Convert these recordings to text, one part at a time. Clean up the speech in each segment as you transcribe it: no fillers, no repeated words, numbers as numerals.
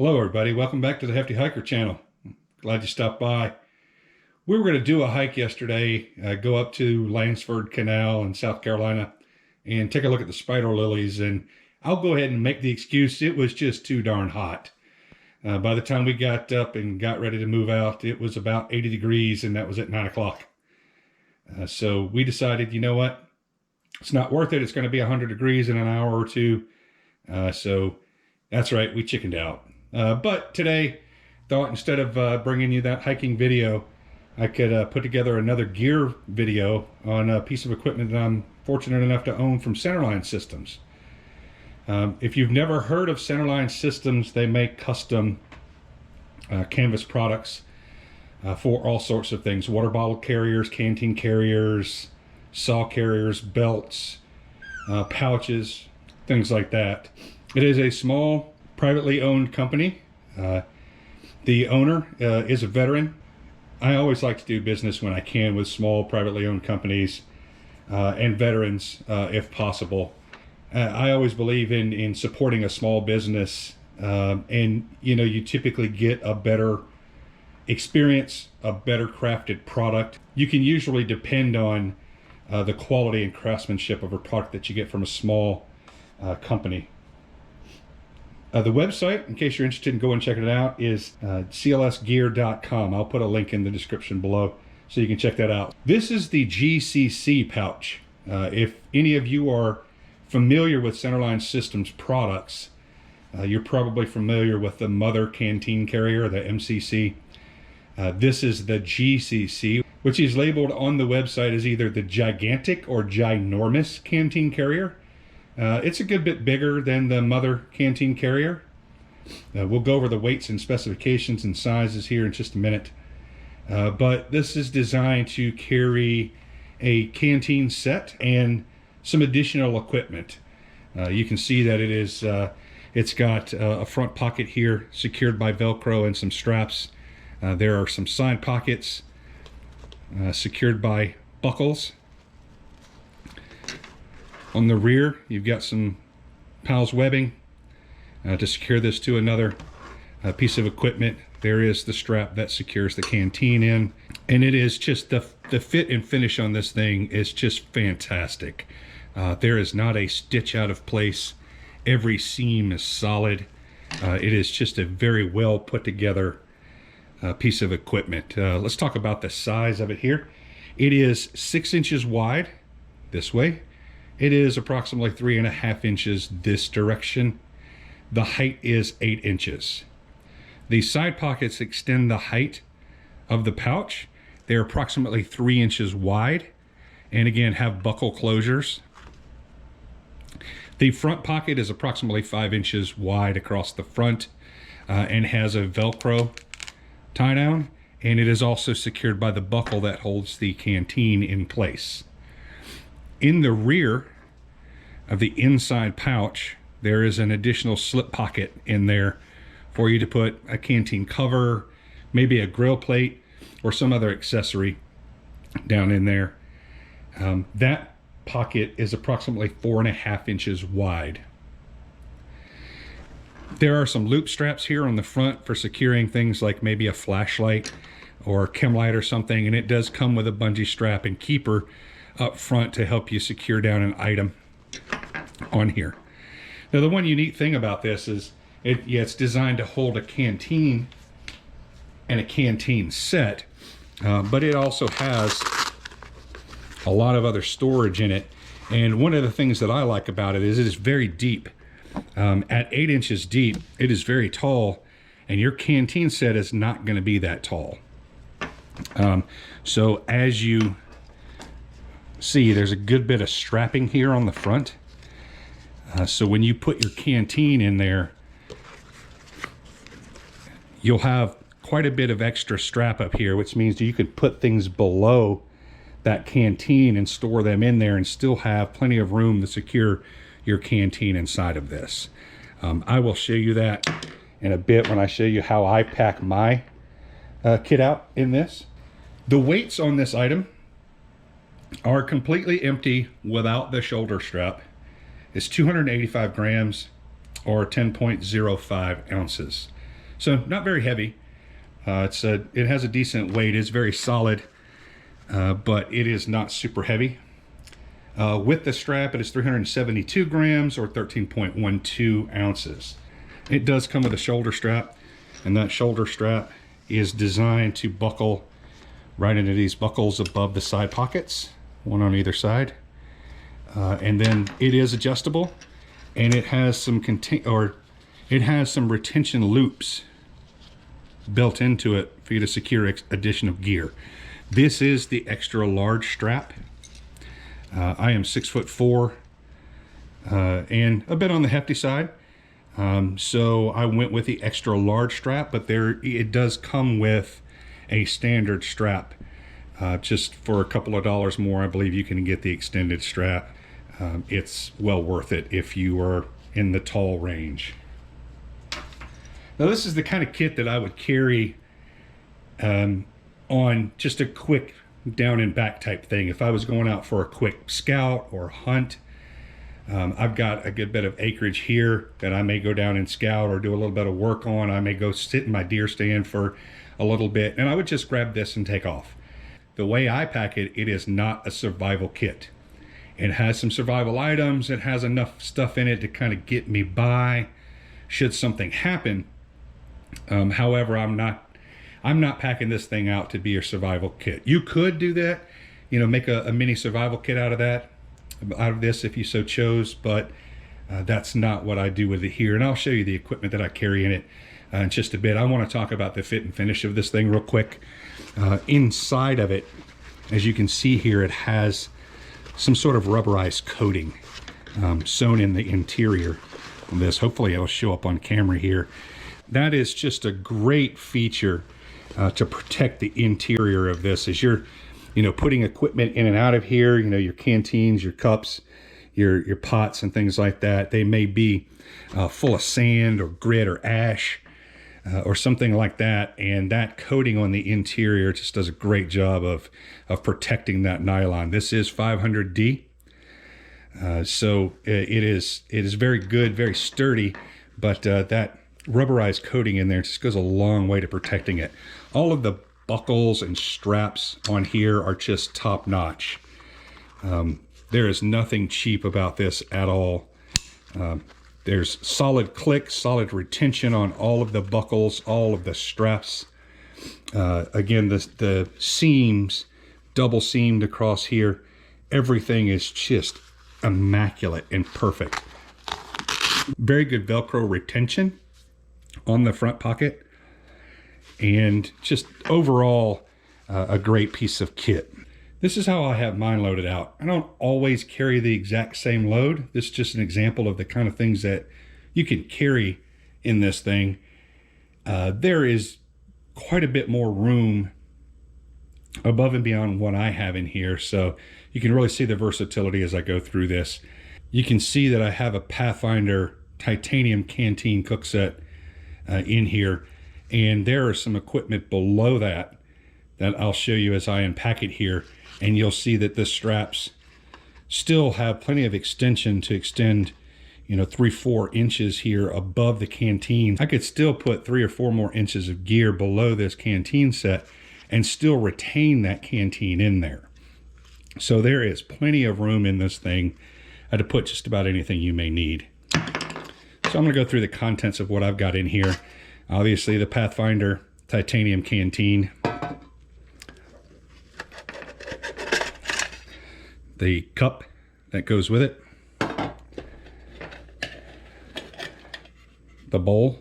Hello everybody, welcome back to the Hefty Hiker channel. Glad you stopped by. We were going to do a hike yesterday, go up to Lansford Canal in South Carolina and take a look at the spider lilies, and I'll go ahead and make the excuse it was just too darn hot. By the time we got up and got ready to move out, it was about 80 degrees and that was at 9 o'clock. So we decided, you know what, it's not worth it. It's going to be 100 degrees in an hour or two. So that's right, we chickened out. But today, thought instead of bringing you that hiking video, I could put together another gear video on a piece of equipment that I'm fortunate enough to own from Centerline Systems. If you've never heard of Centerline Systems, they make custom canvas products for all sorts of things. Water bottle carriers, canteen carriers, saw carriers, belts, pouches, things like that. It is a small, privately owned company. The owner is a veteran. I always like to do business when I can with small, privately owned companies and veterans if possible. I always believe in supporting a small business, and you know, you typically get a better experience, a better crafted product. You can usually depend on the quality and craftsmanship of a product that you get from a small company. The website, in case you're interested in going and checking it out, is clsgear.com. I'll put a link in the description below so you can check that out. This is the GCC pouch. If any of you are familiar with Centerline Systems products, you're probably familiar with the Mother Canteen Carrier, the MCC. This is the GCC, which is labeled on the website as either the gigantic or ginormous canteen carrier. It's a good bit bigger than the Mother Canteen Carrier. We'll go over the weights and specifications and sizes here in just a minute. But this is designed to carry a canteen set and some additional equipment. You can see that it's got a front pocket here secured by Velcro and some straps. There are some side pockets secured by buckles. On the rear, you've got some PALS webbing to secure this to another piece of equipment. There is the strap that secures the canteen in, and it is just the fit and finish on this thing is just fantastic. There is not a stitch out of place. Every seam is solid. It is just a very well put together piece of equipment. Let's talk about the size of it here. It is 6 inches wide this way. It is approximately 3.5 inches this direction. The height is 8 inches. The side pockets extend the height of the pouch. They're approximately 3 inches wide, and again have buckle closures. The front pocket is approximately 5 inches wide across the front and has a Velcro tie down, and it is also secured by the buckle that holds the canteen in place. In the rear of the inside pouch, there is an additional slip pocket in there for you to put a canteen cover, maybe a grill plate, or some other accessory down in there. That pocket is approximately 4.5 inches wide. There are some loop straps here on the front for securing things like maybe a flashlight or chem light or something, and it does come with a bungee strap and keeper up front to help you secure down an item on here. Now, the one unique thing about this is it's designed to hold a canteen and a canteen set, but it also has a lot of other storage in it. And one of the things that I like about it is very deep. At 8 inches deep, it is very tall, and your canteen set is not going to be that tall. So as you see, there's a good bit of strapping here on the front. So when you put your canteen in there, you'll have quite a bit of extra strap up here, which means you could put things below that canteen and store them in there and still have plenty of room to secure your canteen inside of this. I will show you that in a bit when I show you how I pack my kit out in this. The weights on this item are completely empty without the shoulder strap. It's 285 grams or 10.05 ounces. So not very heavy. It has a decent weight. It's very solid, but it is not super heavy. With the strap, it is 372 grams or 13.12 ounces. It does come with a shoulder strap, and that shoulder strap is designed to buckle right into these buckles above the side pockets, one on either side. And then it is adjustable, and it has some retention loops built into it for you to secure addition of gear. This is the extra large strap. I am 6'4", and a bit on the hefty side. So I went with the extra large strap, but it does come with a standard strap. Just for a couple of dollars more, I believe you can get the extended strap. It's well worth it if you are in the tall range. Now this is the kind of kit that I would carry on just a quick down and back type thing. If I was going out for a quick scout or hunt, I've got a good bit of acreage here that I may go down and scout or do a little bit of work on. I may go sit in my deer stand for a little bit, and I would just grab this and take off. The way I pack it, it is not a survival kit. It has some survival items. It has enough stuff in it to kind of get me by should something happen. However, I'm not packing this thing out to be a survival kit. You could do that, make a mini survival kit out of this if you so chose, but that's not what I do with it here. And I'll show you the equipment that I carry in it in just a bit. I want to talk about the fit and finish of this thing real quick. Inside of it, as you can see here, it has some sort of rubberized coating sewn in the interior of this. Hopefully it'll show up on camera here. That is just a great feature to protect the interior of this as you're putting equipment in and out of here. Your canteens, your cups, your pots and things like that. They may be full of sand or grit or ash or something like that, and that coating on the interior just does a great job of protecting that nylon. This is 500D, so it is very good, very sturdy, but that rubberized coating in there just goes a long way to protecting it. All of the buckles and straps on here are just top notch. There is nothing cheap about this at all. There's solid click, solid retention on all of the buckles, all of the straps. Again, the seams, double seamed across here. Everything is just immaculate and perfect. Very good Velcro retention on the front pocket. And just overall, a great piece of kit. This is how I have mine loaded out. I don't always carry the exact same load. This is just an example of the kind of things that you can carry in this thing. There is quite a bit more room above and beyond what I have in here. So you can really see the versatility as I go through this. You can see that I have a Pathfinder titanium canteen cook set in here. And there are some equipment below that I'll show you as I unpack it here. And you'll see that the straps still have plenty of extension to extend, 3-4 inches here above the canteen. I could still put 3 or 4 more inches of gear below this canteen set and still retain that canteen in there. So there is plenty of room in this thing to put just about anything you may need. So I'm gonna go through the contents of what I've got in here. Obviously the Pathfinder titanium canteen, the cup that goes with it, the bowl,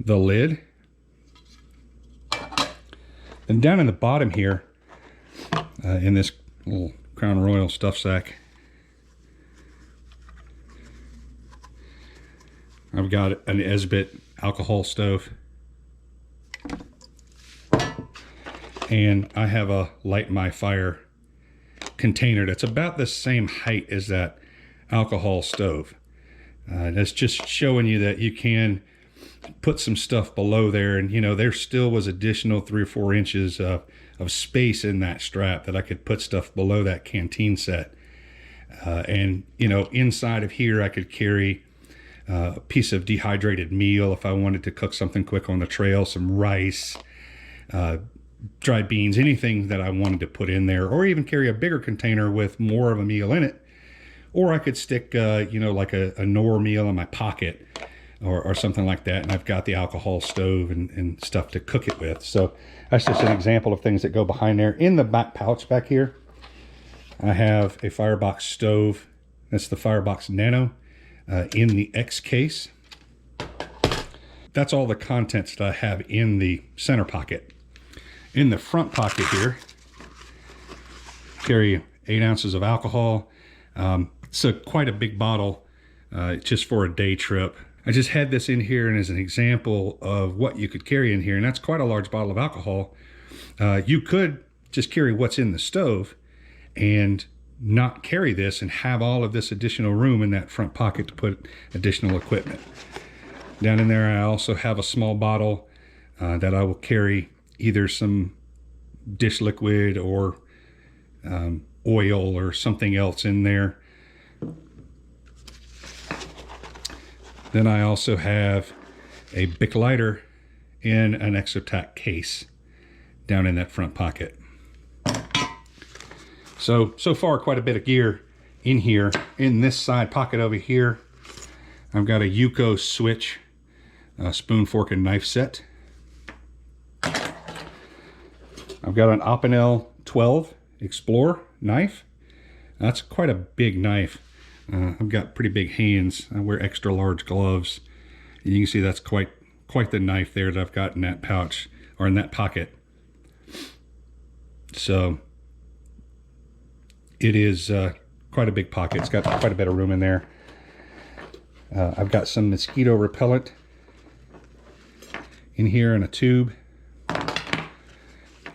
the lid, and down in the bottom here, in this little Crown Royal stuff sack, I've got an Esbit alcohol stove. And I have a Light My Fire container that's about the same height as that alcohol stove. That's just showing you that you can put some stuff below there, and there still was additional 3 or 4 inches of space in that strap that I could put stuff below that canteen set. And, you know, inside of here, I could carry a piece of dehydrated meal if I wanted to cook something quick on the trail, some rice, dried beans, anything that I wanted to put in there, or even carry a bigger container with more of a meal in it. Or I could stick, you know, like a Knorr meal in my pocket or something like that. And I've got the alcohol stove and stuff to cook it with. So that's just an example of things that go behind there. In the back pouch back here, I have a Firebox stove. That's the Firebox Nano in the X case. That's all the contents that I have in the center pocket. In the front pocket here, carry 8 ounces of alcohol. So quite a big bottle just for a day trip. I just had this in here and as an example of what you could carry in here, and that's quite a large bottle of alcohol. You could just carry what's in the stove and not carry this and have all of this additional room in that front pocket to put additional equipment. Down in there I also have a small bottle that I will carry either some dish liquid or oil or something else in there. Then I also have a Bic lighter in an Exotac case down in that front pocket. So far quite a bit of gear in here. In this side pocket over here, I've got a Yuko switch, spoon, fork, and knife set. I've got an Opinel 12 Explorer knife. That's quite a big knife. I've got pretty big hands. I wear extra large gloves. And you can see that's quite the knife there that I've got in that pouch or in that pocket. So it is quite a big pocket. It's got quite a bit of room in there. I've got some mosquito repellent in here in a tube.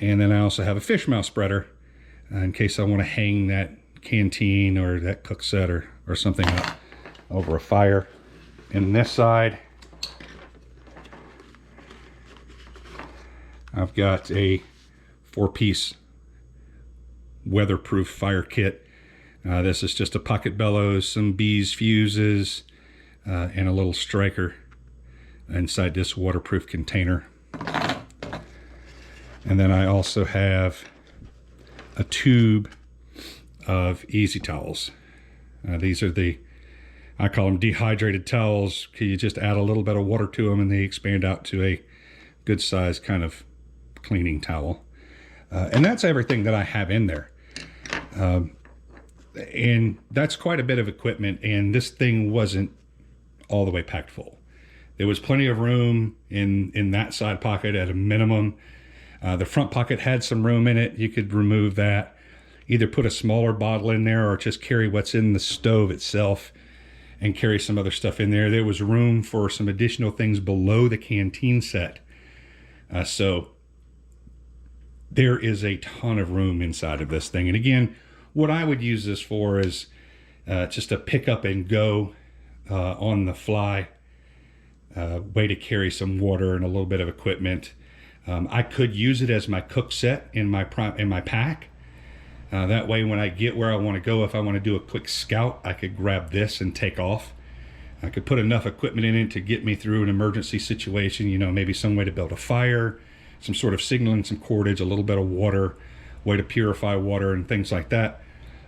And then I also have a fish mouth spreader in case I want to hang that canteen or that cook set or something up over a fire. And this side, I've got a 4-piece weatherproof fire kit. This is just a pocket bellows, some bees fuses, and a little striker inside this waterproof container. And then I also have a tube of Easy Towels. These are I call them dehydrated towels. You just add a little bit of water to them and they expand out to a good size kind of cleaning towel. And that's everything that I have in there. And that's quite a bit of equipment, and this thing wasn't all the way packed full. There was plenty of room in that side pocket at a minimum. The front pocket had some room in it. You could remove that, either put a smaller bottle in there or just carry what's in the stove itself and carry some other stuff in there. There was room for some additional things below the canteen set. So there is a ton of room inside of this thing. And again, what I would use this for is just a pick up and go on the fly way to carry some water and a little bit of equipment. I could use it as my cook set in my pack. That way when I get where I want to go, if I want to do a quick scout, I could grab this and take off. I could put enough equipment in it to get me through an emergency situation, you know, maybe some way to build a fire, some sort of signaling, some cordage, a little bit of water, way to purify water and things like that,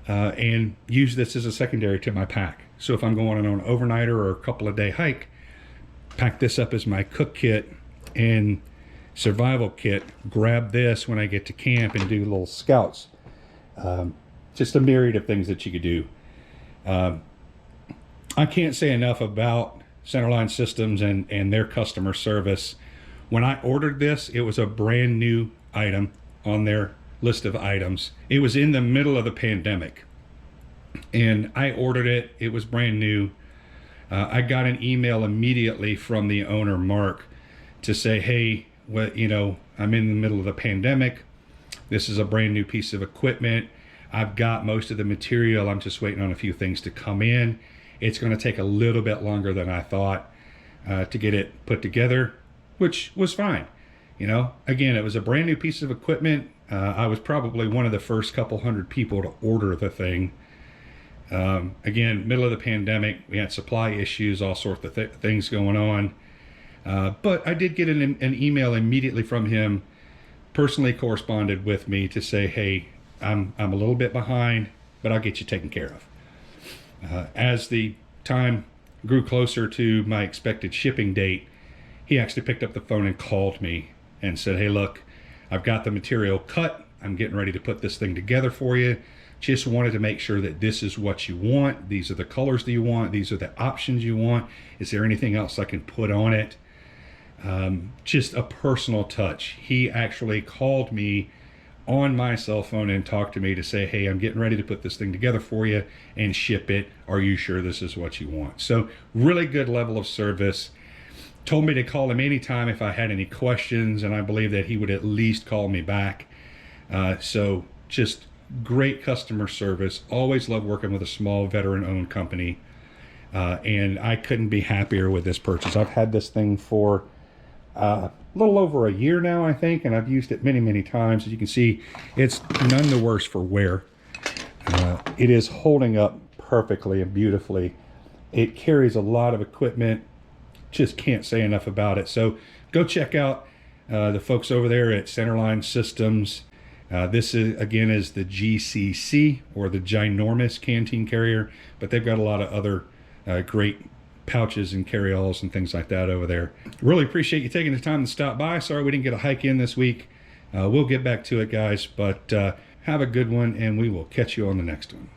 and use this as a secondary to my pack. So if I'm going on an overnighter or a couple of day hike, pack this up as my cook kit and survival kit, grab this when I get to camp and do little scouts. Just a myriad of things that you could do. I can't say enough about Centerline Systems and their customer service. When I ordered this, it was a brand new item on their list of items. It was in the middle of the pandemic and I ordered it. It was brand new. I got an email immediately from the owner, Mark, to say, hey, well, you know, I'm in the middle of the pandemic. This is a brand new piece of equipment. I've got most of the material. I'm just waiting on a few things to come in. It's going to take a little bit longer than I thought to get it put together, which was fine. You know, again, it was a brand new piece of equipment. I was probably one of the first couple hundred people to order the thing. Again, middle of the pandemic, we had supply issues, all sorts of things going on. But I did get an email immediately from him, personally corresponded with me to say, hey, I'm a little bit behind, but I'll get you taken care of. As the time grew closer to my expected shipping date, he actually picked up the phone and called me and said, hey, look, I've got the material cut. I'm getting ready to put this thing together for you. Just wanted to make sure that this is what you want. These are the colors that you want. These are the options you want. Is there anything else I can put on it? Just a personal touch. He actually called me on my cell phone and talked to me to say, hey, I'm getting ready to put this thing together for you and ship it. Are you sure this is what you want? So really good level of service. Told me to call him anytime if I had any questions, and I believe that he would at least call me back. So just great customer service. Always love working with a small veteran-owned company. And I couldn't be happier with this purchase. I've had this thing for a little over a year now, I think, and I've used it many, many times. As you can see, it's none the worse for wear. It is holding up perfectly and beautifully. It carries a lot of equipment. Just can't say enough about it. So go check out the folks over there at Centerline Systems. This is, again, is the GCC, or the Ginormous Canteen Carrier, but they've got a lot of other great pouches and carry-alls and things like that over there. Really appreciate you taking the time to stop by. Sorry we didn't get a hike in this week. We'll get back to it, guys, but have a good one, and we will catch you on the next one.